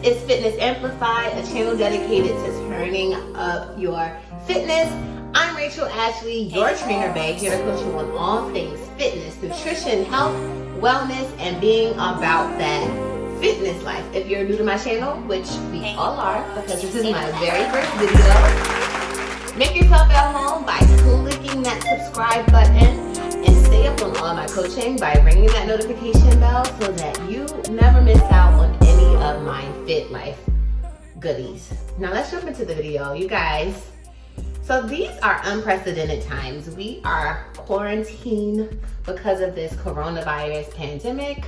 is Fitness Amplified, a channel dedicated to turning up your fitness. I'm Rachel Ashley, your trainer bae, here to coach you on all things fitness, nutrition, health, wellness, and being about that fitness life. If you're new to my channel, which we all are, because this is my very first video, make yourself at home by clicking that subscribe button and stay up on all my coaching by ringing that notification bell so that you never miss out on any of my fit life goodies. Now let's jump into the video, you guys. So these are unprecedented times. We are quarantined because of this coronavirus pandemic.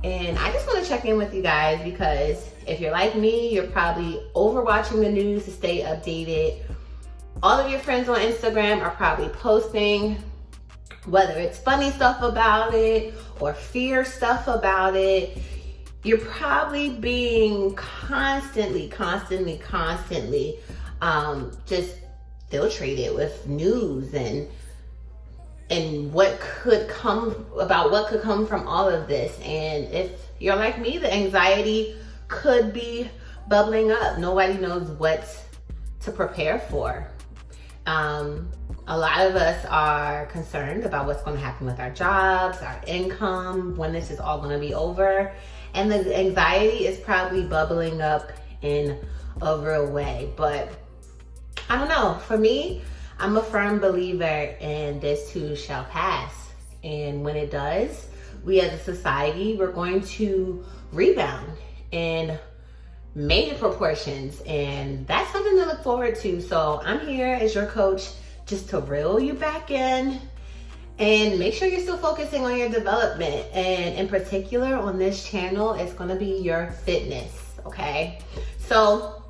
And I just want to check in with you guys because if you're like me, you're probably overwatching the news to stay updated. All of your friends on Instagram are probably posting, whether it's funny stuff about it or fear stuff about it. You're probably being constantly just filtrated with news and what could come from all of this. And if you're like me, the anxiety could be bubbling up. Nobody knows what to prepare for. A lot of us are concerned about what's going to happen with our jobs, our income, when this is all going to be over. And the anxiety is probably bubbling up in a real way. But I don't know. For me, I'm a firm believer in this too shall pass. And when it does, we as a society, we're going to rebound in major proportions. And that's something to look forward to. So I'm here as your coach just to reel you back in and make sure you're still focusing on your development. And in particular on this channel, it's gonna be your fitness, okay? So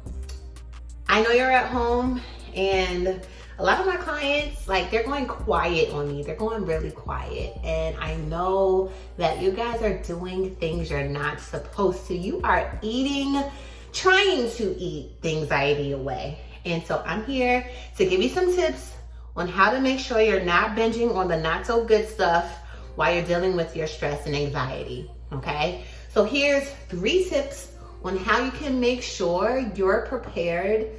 I know you're at home and a lot of my clients, they're going quiet on me. They're going really quiet. And I know that you guys are doing things you're not supposed to. You are trying to eat the anxiety away. And so I'm here to give you some tips on how to make sure you're not binging on the not so good stuff while you're dealing with your stress and anxiety, okay? So here's 3 tips on how you can make sure you're prepared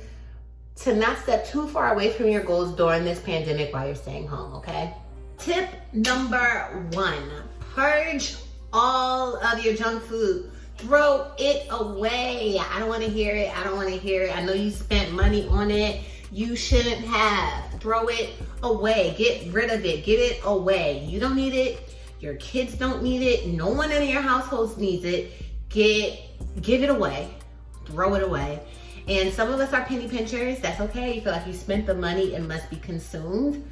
to not step too far away from your goals during this pandemic while you're staying home, okay? Tip number 1, purge all of your junk food. Throw it away. I don't want to hear it. I don't want to hear it. I know you spent money on it. You shouldn't have. Throw it away. Get rid of it. Get it away. You don't need it. Your kids don't need it. No one in your household needs it. Give it away. Throw it away. And some of us are penny pinchers. That's okay. You feel like you spent the money, it must be consumed.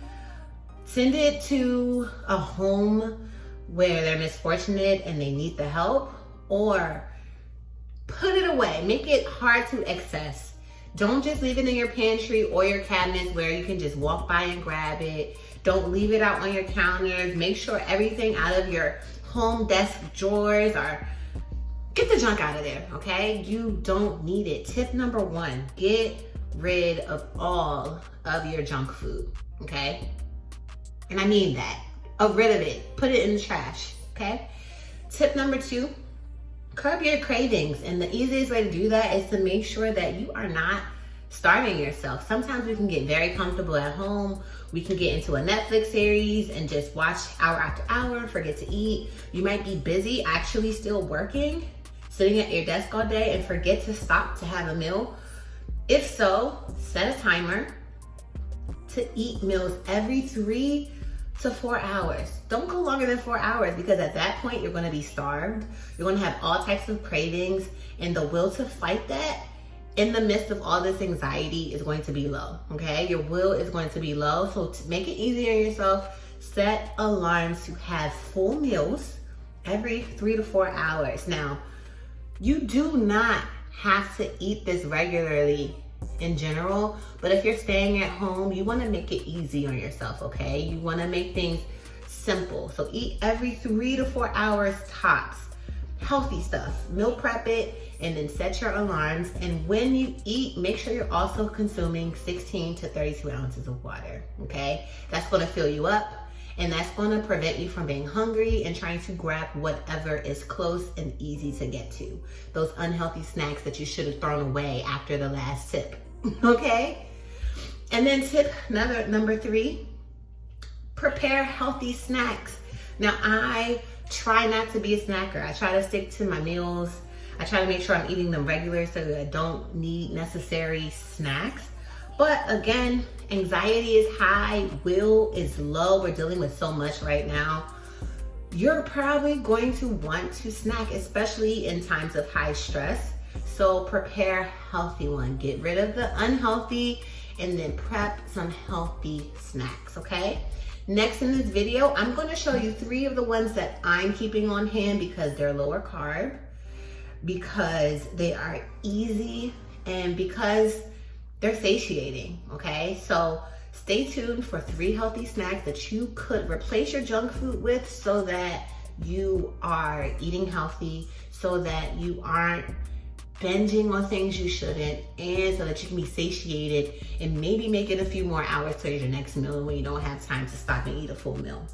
Send it to a home where they're misfortunate and they need the help, or put it away. Make it hard to access. Don't just leave it in your pantry or your cabinets where you can just walk by and grab it. Don't leave it out on your counters. Make sure everything out of your home desk drawers get the junk out of there, okay? You don't need it. Tip number 1, get rid of all of your junk food, okay? And I mean that. Get rid of it. Put it in the trash, okay? Tip number 2, curb your cravings. And the easiest way to do that is to make sure that you are not starving yourself. Sometimes we can get very comfortable at home. We can get into a Netflix series and just watch hour after hour and forget to eat. You might be busy, actually still working, sitting at your desk all day and forget to stop to have a meal. If so, set a timer to eat meals every 3 to 4 hours. Don't go longer than 4 hours because at that point you're gonna be starved. You're gonna have all types of cravings, and the will to fight that in the midst of all this anxiety is going to be low, okay? Your will is going to be low. So to make it easier on yourself, set alarms to have full meals every 3 to 4 hours. Now, you do not have to eat this regularly in general, but if you're staying at home, you want to make it easy on yourself, okay? You want to make things simple. So eat every 3 to 4 hours tops. Healthy stuff. Meal prep it and then set your alarms. And when you eat, make sure you're also consuming 16 to 32 ounces of water, okay? That's going to fill you up And that's going to prevent you from being hungry and trying to grab whatever is close and easy to get to. Those unhealthy snacks that you should have thrown away after the last sip, okay? And then tip number 3, prepare healthy snacks. Now, I try not to be a snacker. I try to stick to my meals. I try to make sure I'm eating them regular so that I don't need necessary snacks. But again, anxiety is high, will is low. We're dealing with so much right now. You're probably going to want to snack, especially in times of high stress. So prepare healthy one. Get rid of the unhealthy and then prep some healthy snacks, okay? Next in this video, I'm going to show you 3 of the ones that I'm keeping on hand because they're lower carb, because they are easy, and because they're satiating, okay? So stay tuned for 3 healthy snacks that you could replace your junk food with so that you are eating healthy, so that you aren't binging on things you shouldn't, and so that you can be satiated and maybe make it a few more hours to your next meal when you don't have time to stop and eat a full meal.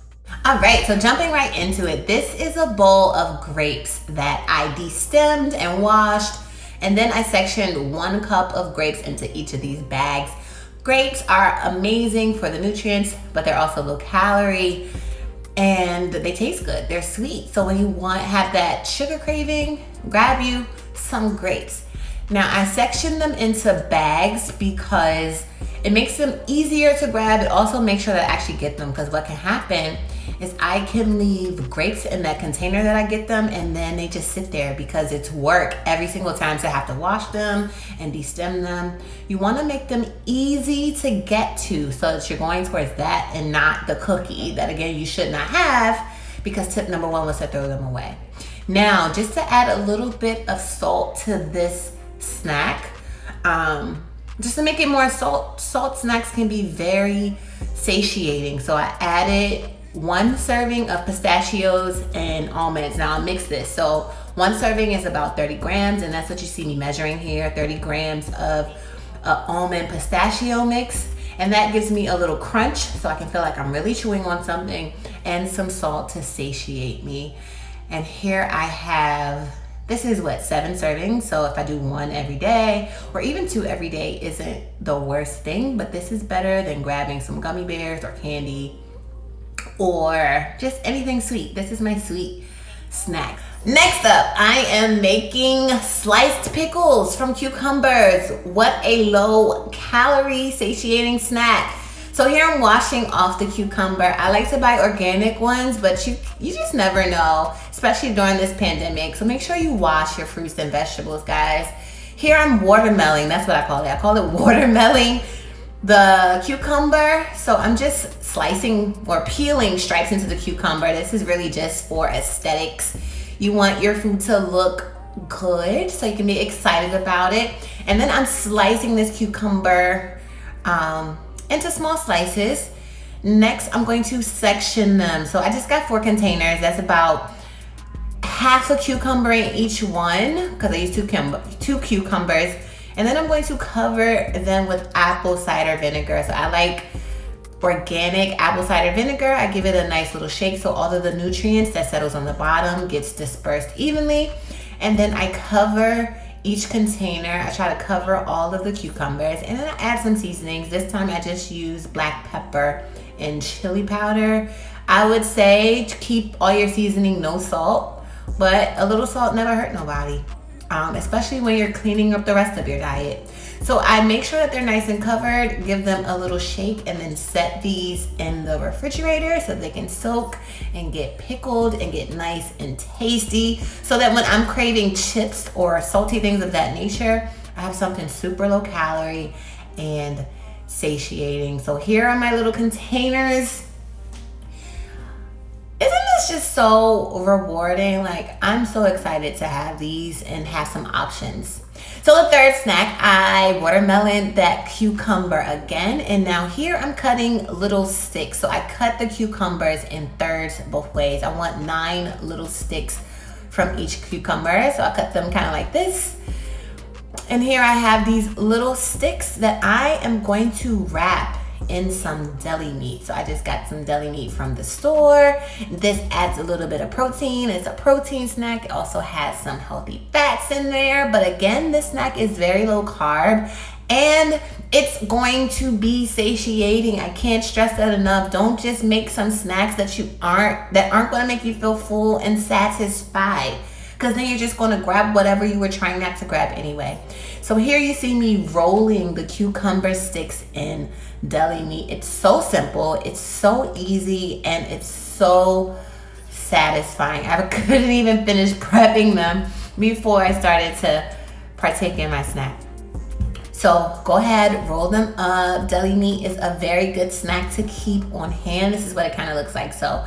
All right, so jumping right into it, this is a bowl of grapes that I destemmed and washed, and then I sectioned 1 cup of grapes into each of these bags. Grapes are amazing for the nutrients, but they're also low calorie and they taste good. They're sweet. So when you have that sugar craving, grab you some grapes. Now I sectioned them into bags because it makes them easier to grab. It also makes sure that I actually get them, because what can happen is I can leave grapes in that container that I get them, and then they just sit there because it's work every single time to have to wash them and destem them. You want to make them easy to get to so that you're going towards that and not the cookie that, again, you should not have, because tip number 1 was to throw them away. Now, just to add a little bit of salt to this snack, just to make it more salt snacks can be very satiating. So I added 1 serving of pistachios and almonds. Now I'll mix this. So 1 serving is about 30 grams, and that's what you see me measuring here, 30 grams of almond pistachio mix. And that gives me a little crunch so I can feel like I'm really chewing on something, and some salt to satiate me. And here I have, this is what, 7 servings. So if I do 1 every day, or even 2 every day, isn't the worst thing, but this is better than grabbing some gummy bears or candy or just anything sweet. This is my sweet snack. Next up, I am making sliced pickles from cucumbers. What a low calorie satiating snack. So here I'm washing off the cucumber. I like to buy organic ones, but you just never know, especially during this pandemic. So make sure you wash your fruits and vegetables, guys. Here I'm watermelon, that's what I call it. I call it watermelon the cucumber. So I'm just slicing or peeling stripes into the cucumber. This is really just for aesthetics. You want your food to look good so you can be excited about it. And then I'm slicing this cucumber into small slices. Next, I'm going to section them. So I just got 4 containers. That's about half a cucumber in each one, because I used 2 cucumbers. And then I'm going to cover them with apple cider vinegar. So I like organic apple cider vinegar. I give it a nice little shake so all of the nutrients that settles on the bottom gets dispersed evenly. And then I cover each container. I try to cover all of the cucumbers, and then I add some seasonings. This time I just use black pepper and chili powder. I would say to keep all your seasoning no salt, but a little salt never hurt nobody, especially when you're cleaning up the rest of your diet. So I make sure that they're nice and covered, give them a little shake, and then set these in the refrigerator so they can soak and get pickled and get nice and tasty, so that when I'm craving chips or salty things of that nature, I have something super low calorie and satiating. So here are my little containers. Isn't this just so rewarding? Like, I'm so excited to have these and have some options. So the third snack, I watermelon that cucumber again. And now here I'm cutting little sticks. So I cut the cucumbers in thirds both ways. I want 9 little sticks from each cucumber. So I cut them kind of like this. And here I have these little sticks that I am going to wrap in some deli meat. So I just got some deli meat from the store. This adds a little bit of protein. It's a protein snack. It also has some healthy fats in there. But again, this snack is very low carb and it's going to be satiating. I can't stress that enough. Don't just make some snacks that aren't going to make you feel full and satisfied, because then you're just going to grab whatever you were trying not to grab anyway. So here you see me rolling the cucumber sticks in deli meat. It's so simple, it's so easy, and it's so satisfying. I couldn't even finish prepping them before I started to partake in my snack. So go ahead, roll them up. Deli meat is a very good snack to keep on hand. This is what it kind of looks like. So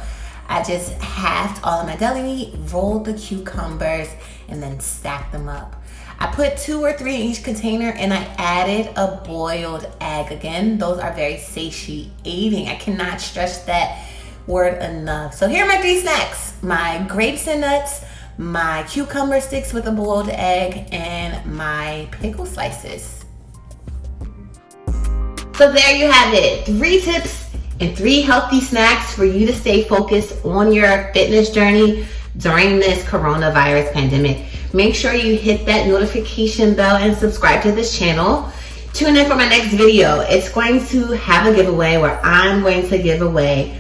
I just halved all of my deli meat, rolled the cucumbers, and then stacked them up. I put 2 or 3 in each container, and I added a boiled egg. Again, those are very satiating. I cannot stress that word enough. So here are my 3 snacks: my grapes and nuts, my cucumber sticks with a boiled egg, and my pickle slices. So there you have it, 3 tips and 3 healthy snacks for you to stay focused on your fitness journey during this coronavirus pandemic. Make sure you hit that notification bell and subscribe to this channel. Tune in for my next video. It's going to have a giveaway where I'm going to give away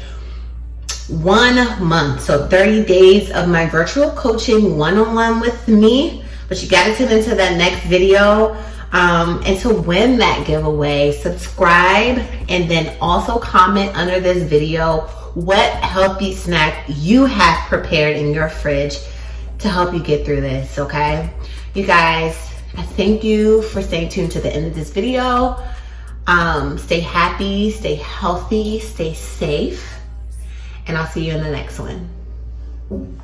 1 month, so 30 days of my virtual coaching one-on-one with me. But you gotta tune into that next video. And to win that giveaway, subscribe and then also comment under this video what healthy snack you have prepared in your fridge to help you get through this, okay? You guys, I thank you for staying tuned to the end of this video. Stay happy, stay healthy, stay safe, and I'll see you in the next one.